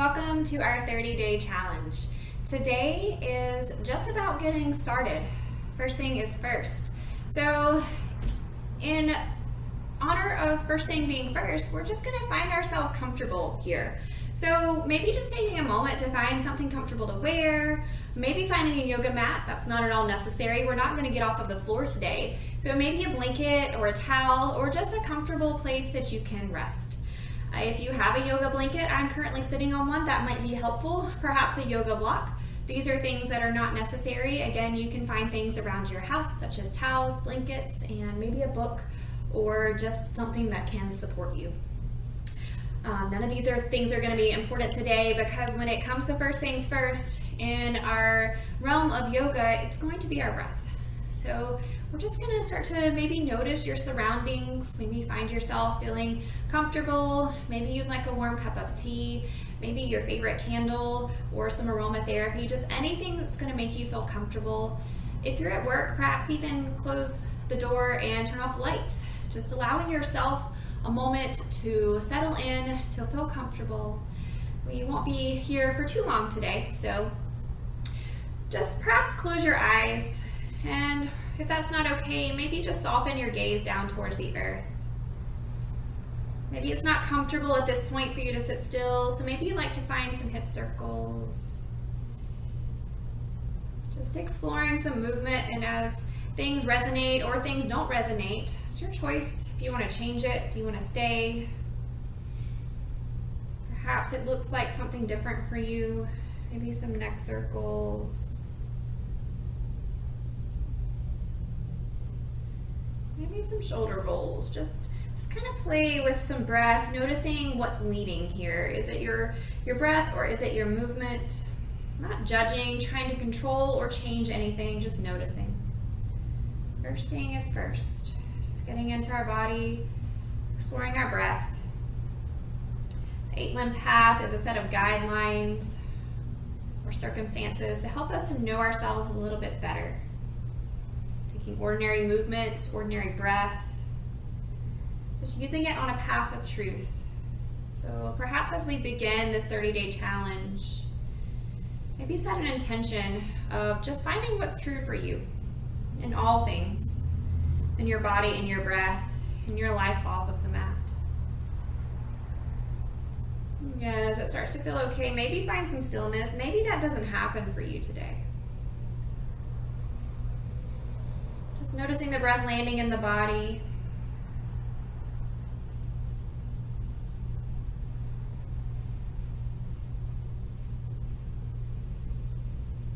welcome to our 30-day challenge. Today is just about getting started. First thing is first. So in honor of first thing being first, we're just going to find ourselves comfortable here. So maybe just taking a moment to find something comfortable to wear, maybe finding a yoga mat. That's not at all necessary. We're not going to get off of the floor today. So maybe a blanket or a towel or just a comfortable place that you can rest. If you have a yoga blanket, I'm currently sitting on one, that might be helpful. Perhaps a yoga block. These are things that are not necessary. Again, you can find things around your house such as towels, blankets, and maybe a book or just something that can support you. None of these things are going to be important today because when it comes to first things first in our realm of yoga, it's going to be our breath. So we're just going to start to maybe notice your surroundings, maybe find yourself feeling comfortable, maybe you'd like a warm cup of tea, maybe your favorite candle or some aromatherapy, just anything that's going to make you feel comfortable. If you're at work, perhaps even close the door and turn off the lights, just allowing yourself a moment to settle in, to feel comfortable. We won't be here for too long today, so just perhaps close your eyes, and if that's not okay, maybe just soften your gaze down towards the earth. Maybe it's not comfortable at this point for you to sit still, so maybe you'd like to find some hip circles. Just exploring some movement, and as things resonate or things don't resonate, it's your choice if you want to change it, if you want to stay. Perhaps it looks like something different for you, maybe some neck circles. Maybe some shoulder rolls. Just kind of play with some breath, noticing what's leading here. Is it your breath or is it your movement? Not judging, trying to control or change anything, just noticing. First thing is first. Just getting into our body, exploring our breath. The 8-limb path is a set of guidelines or circumstances to help us to know ourselves a little bit better. Taking ordinary movements, ordinary breath, just using it on a path of truth. So perhaps as we begin this 30-day challenge, maybe set an intention of just finding what's true for you in all things, in your body, in your breath, in your life off of the mat. Again, as it starts to feel okay, maybe find some stillness. Maybe that doesn't happen for you today. Just noticing the breath landing in the body.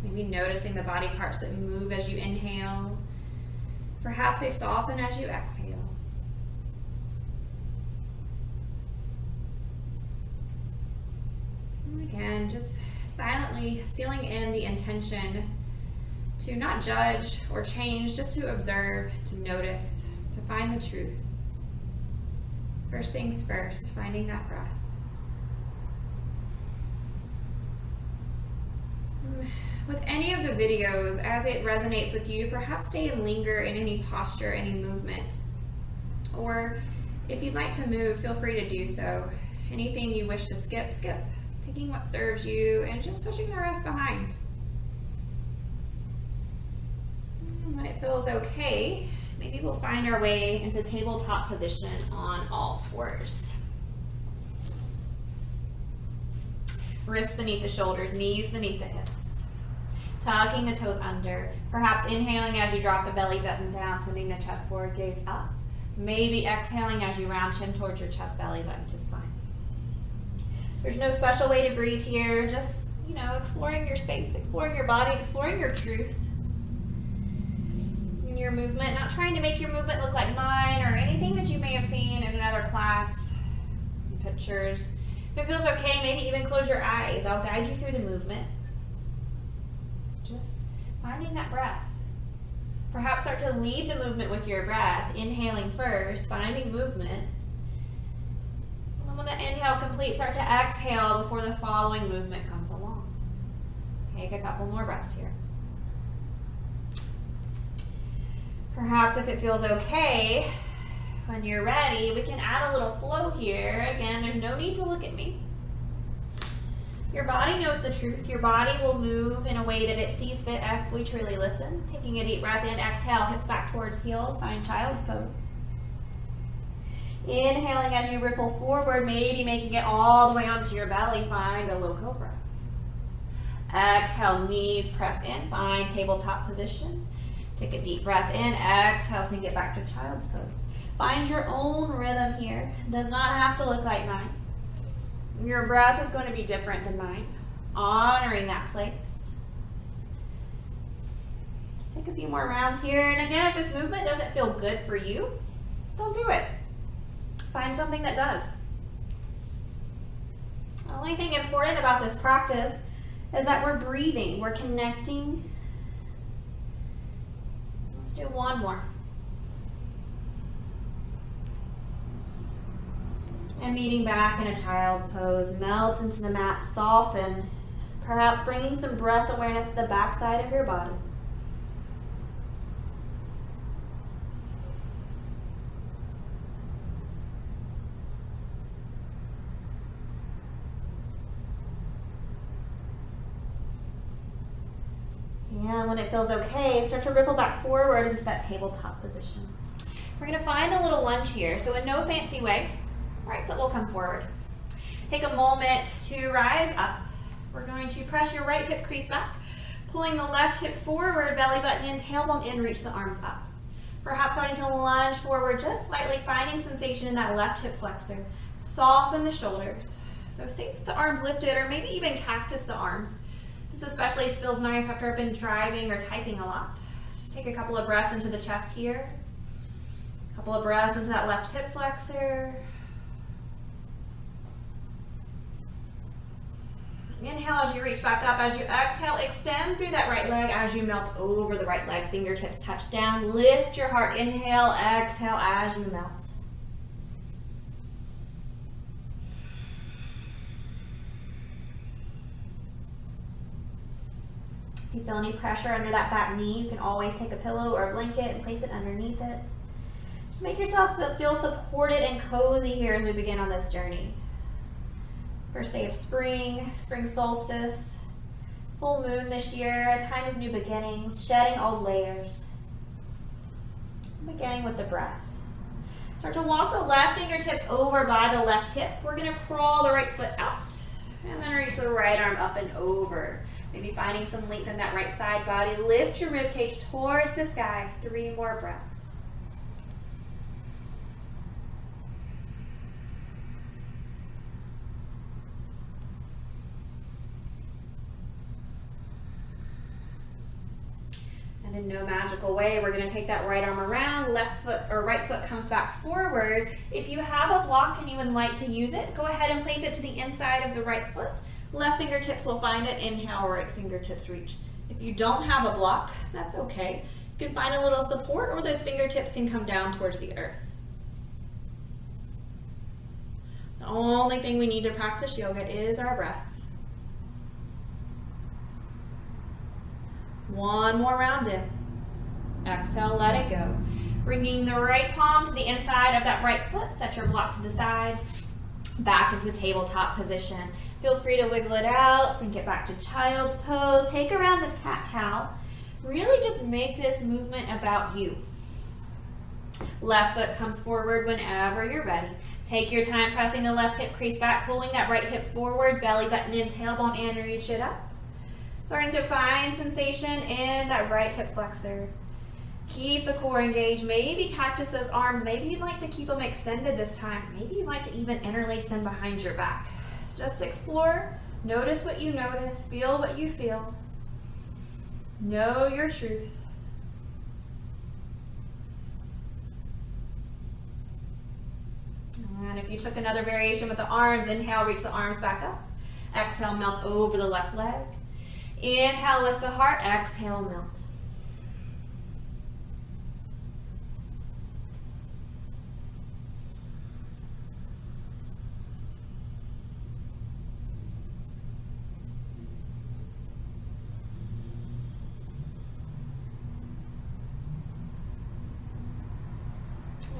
Maybe noticing the body parts that move as you inhale. Perhaps they soften as you exhale. And again, just silently sealing in the intention to not judge or change, just to observe, to notice, to find the truth. First things first, finding that breath. With any of the videos, as it resonates with you, perhaps stay and linger in any posture, any movement. Or if you'd like to move, feel free to do so. Anything you wish to skip, skip. Taking what serves you and just pushing the rest behind. When it feels okay, maybe we'll find our way into tabletop position on all fours. Wrists beneath the shoulders, knees beneath the hips. Tucking the toes under. Perhaps inhaling as you drop the belly button down, sending the chest forward, gaze up. Maybe exhaling as you round chin towards your chest, belly button, just fine. There's no special way to breathe here, just, exploring your space, exploring your body, exploring your truth. Your movement, not trying to make your movement look like mine or anything that you may have seen in another class, pictures. If it feels okay, maybe even close your eyes. I'll guide you through the movement. Just finding that breath. Perhaps start to lead the movement with your breath, inhaling first, finding movement. And then when the inhale completes, start to exhale before the following movement comes along. Take a couple more breaths here. Perhaps if it feels okay, when you're ready, we can add a little flow here. Again, there's no need to look at me. Your body knows the truth. Your body will move in a way that it sees fit if we truly listen. Taking a deep breath in, exhale, hips back towards heels, find child's pose. Inhaling as you ripple forward, maybe making it all the way onto your belly, find a low cobra. Exhale, knees press in, find tabletop position. Take a deep breath in, exhale, sink it back to child's pose. Find your own rhythm here. Does not have to look like mine. Your breath is going to be different than mine. Honoring that place. Just take a few more rounds here. And again, if this movement doesn't feel good for you, don't do it. Find something that does. The only thing important about this practice is that we're breathing, we're connecting. Let's do one more. And meeting back in a child's pose, melt into the mat, soften, perhaps bringing some breath awareness to the back side of your body. And when it feels okay, start to ripple back forward into that tabletop position. We're going to find a little lunge here. So in no fancy way, right foot will come forward. Take a moment to rise up. We're going to press your right hip crease back, pulling the left hip forward, belly button in, tailbone in, reach the arms up. Perhaps starting to lunge forward just slightly, finding sensation in that left hip flexor. Soften the shoulders. So stay with the arms lifted, or maybe even cactus the arms. This especially feels nice after I've been driving or typing a lot. Just take a couple of breaths into the chest here. A couple of breaths into that left hip flexor. Inhale as you reach back up. As you exhale, extend through that right leg as you melt over the right leg. Fingertips touch down. Lift your heart. Inhale, exhale as you melt. If you feel any pressure under that back knee, you can always take a pillow or a blanket and place it underneath it. Just make yourself feel supported and cozy here as we begin on this journey. First day of spring, spring solstice, full moon this year, a time of new beginnings, shedding old layers. Beginning with the breath. Start to walk the left fingertips over by the left hip. We're going to crawl the right foot out and then reach the right arm up and over. Maybe finding some length in that right side body. Lift your rib cage towards the sky. 3 more breaths. And in no magical way, we're going to take that right arm around, left foot or right foot comes back forward. If you have a block and you would like to use it, go ahead and place it to the inside of the right foot. Left fingertips will find it. Inhale, right fingertips reach. If you don't have a block, that's okay. You can find a little support, or those fingertips can come down towards the earth. The only thing we need to practice yoga is our breath. One more round in. Exhale, let it go. Bringing the right palm to the inside of that right foot. Set your block to the side. Back into tabletop position. Feel free to wiggle it out, sink it back to child's pose, take a round of cat-cow. Really just make this movement about you. Left foot comes forward whenever you're ready. Take your time pressing the left hip crease back, pulling that right hip forward, belly button in, tailbone in, reach it up. Starting to find sensation in that right hip flexor. Keep the core engaged. Maybe cactus those arms. Maybe you'd like to keep them extended this time. Maybe you'd like to even interlace them behind your back. Just explore, notice what you notice, feel what you feel. Know your truth. And if you took another variation with the arms, inhale, reach the arms back up. Exhale, melt over the left leg. Inhale, lift the heart. Exhale, melt.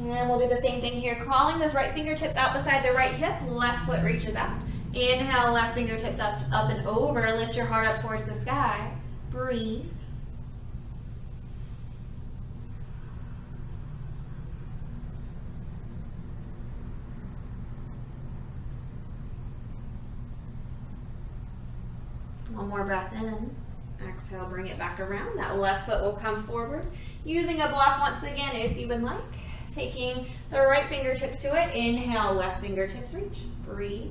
And we'll do the same thing here, crawling those right fingertips out beside the right hip, left foot reaches out. Inhale, left fingertips up and over. Lift your heart up towards the sky. Breathe. One more breath in. Exhale, bring it back around. That left foot will come forward. Using a block once again if you would like. Taking the right fingertips to it. Inhale, left fingertips reach. Breathe.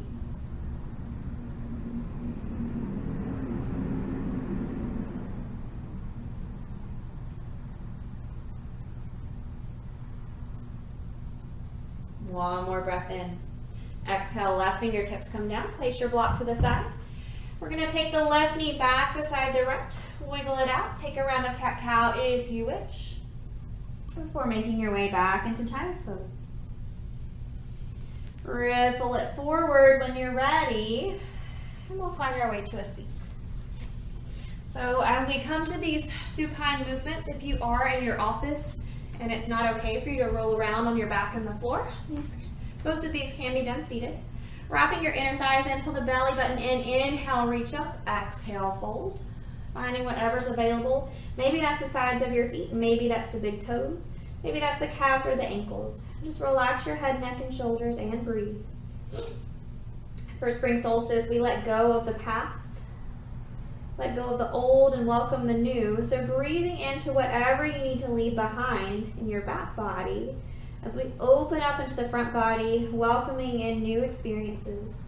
One more breath in. Exhale, left fingertips come down. Place your block to the side. We're going to take the left knee back beside the right. Wiggle it out. Take a round of cat-cow if you wish. Before making your way back into child's pose. Ripple it forward when you're ready. And we'll find our way to a seat. So as we come to these supine movements, if you are in your office and it's not okay for you to roll around on your back on the floor, most of these can be done seated. Wrapping your inner thighs in, pull the belly button in. Inhale, reach up. Exhale, fold. Finding whatever's available. Maybe that's the sides of your feet. Maybe that's the big toes. Maybe that's the calves or the ankles. Just relax your head, neck, and shoulders and breathe. For spring solstice, we let go of the past. Let go of the old and welcome the new. So breathing into whatever you need to leave behind in your back body as we open up into the front body, welcoming in new experiences,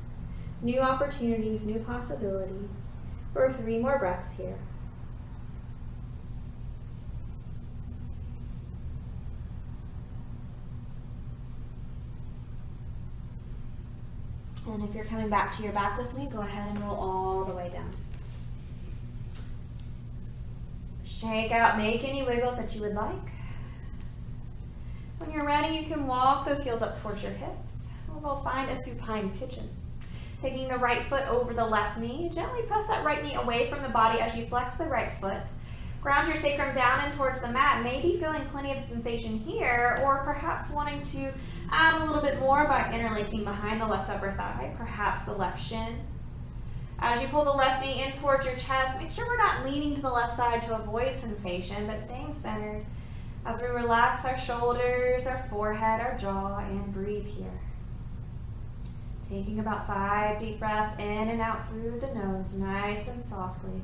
new opportunities, new possibilities. For 3 more breaths here. And if you're coming back to your back with me, go ahead and roll all the way down. Shake out, make any wiggles that you would like. When you're ready, you can walk those heels up towards your hips. We'll find a supine pigeon. Taking the right foot over the left knee, gently press that right knee away from the body as you flex the right foot. Ground your sacrum down and towards the mat, maybe feeling plenty of sensation here, or perhaps wanting to add a little bit more by interlacing behind the left upper thigh, perhaps the left shin. As you pull the left knee in towards your chest, make sure we're not leaning to the left side to avoid sensation, but staying centered as we relax our shoulders, our forehead, our jaw, and breathe here. Taking about 5 deep breaths in and out through the nose, nice and softly.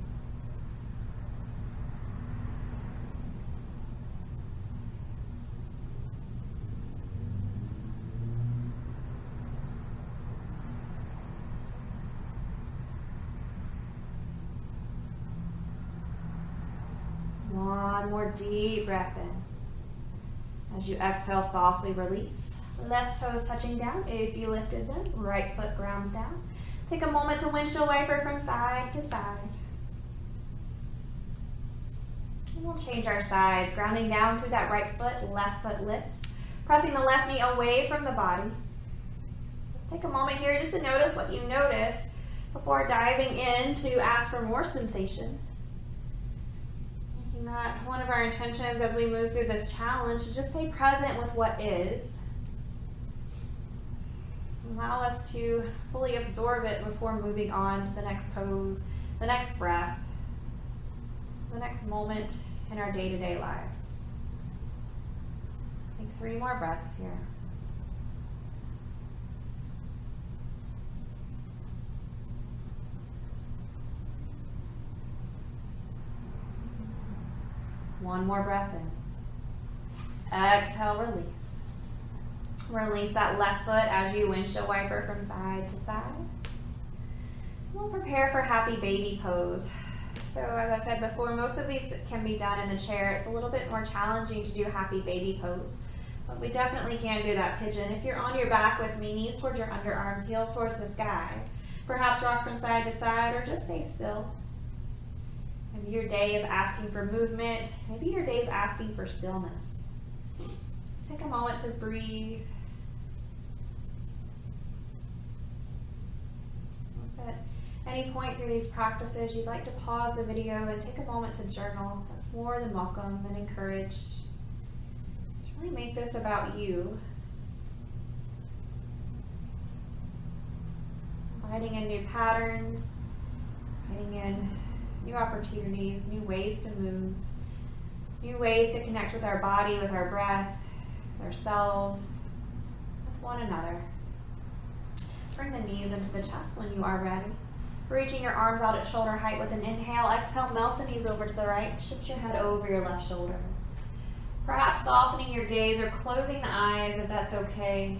One more deep breath in. As you exhale, softly release. Left toes touching down if you lifted them. Right foot grounds down. Take a moment to windshield wiper from side to side. And we'll change our sides, grounding down through that right foot, left foot lifts. Pressing the left knee away from the body. Let's take a moment here just to notice what you notice before diving in to ask for more sensation. That one of our intentions as we move through this challenge is just stay present with what is. Allow us to fully absorb it before moving on to the next pose, the next breath, the next moment in our day-to-day lives. Take 3 more breaths here. One more breath in. Exhale, release. Release that left foot as you windshield wiper from side to side. We'll prepare for happy baby pose. So as I said before, most of these can be done in the chair. It's a little bit more challenging to do happy baby pose, but we definitely can do that pigeon. If you're on your back with me, knees towards your underarms, heels towards the sky, perhaps rock from side to side or just stay still. Maybe your day is asking for movement. Maybe your day is asking for stillness. Just take a moment to breathe. At any point through these practices, you'd like to pause the video and take a moment to journal. That's more than welcome and encouraged. Just really make this about you. writing in new patterns, writing in new opportunities, new ways to move, new ways to connect with our body, with our breath, with ourselves, with one another. Bring the knees into the chest when you are ready. Reaching your arms out at shoulder height with an inhale. Exhale, melt the knees over to the right. Shift your head over your left shoulder. Perhaps softening your gaze or closing the eyes if that's okay.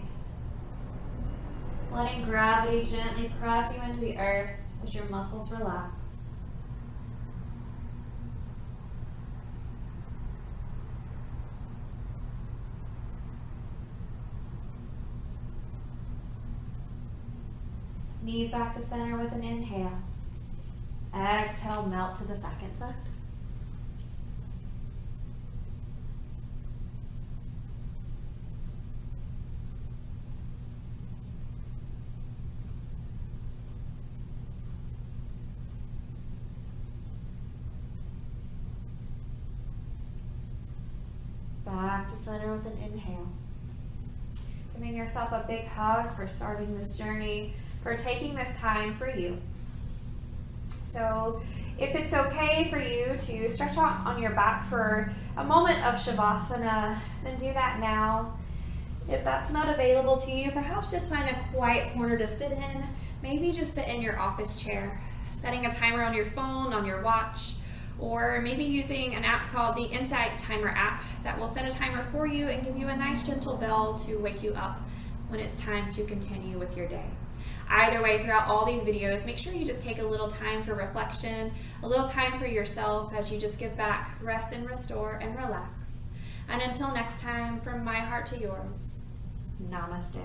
Letting gravity gently press you into the earth as your muscles relax. Knees back to center with an inhale. Exhale, melt to the second side. Back to center with an inhale. Giving yourself a big hug for starting this journey, for taking this time for you. So if it's okay for you to stretch out on your back for a moment of Shavasana, then do that now. If that's not available to you, perhaps just find a quiet corner to sit in. Maybe just sit in your office chair, setting a timer on your phone, on your watch, or maybe using an app called the Insight Timer app that will set a timer for you and give you a nice gentle bell to wake you up when it's time to continue with your day. Either way, throughout all these videos, make sure you just take a little time for reflection, a little time for yourself as you just give back, rest and restore and relax. And until next time, from my heart to yours, namaste.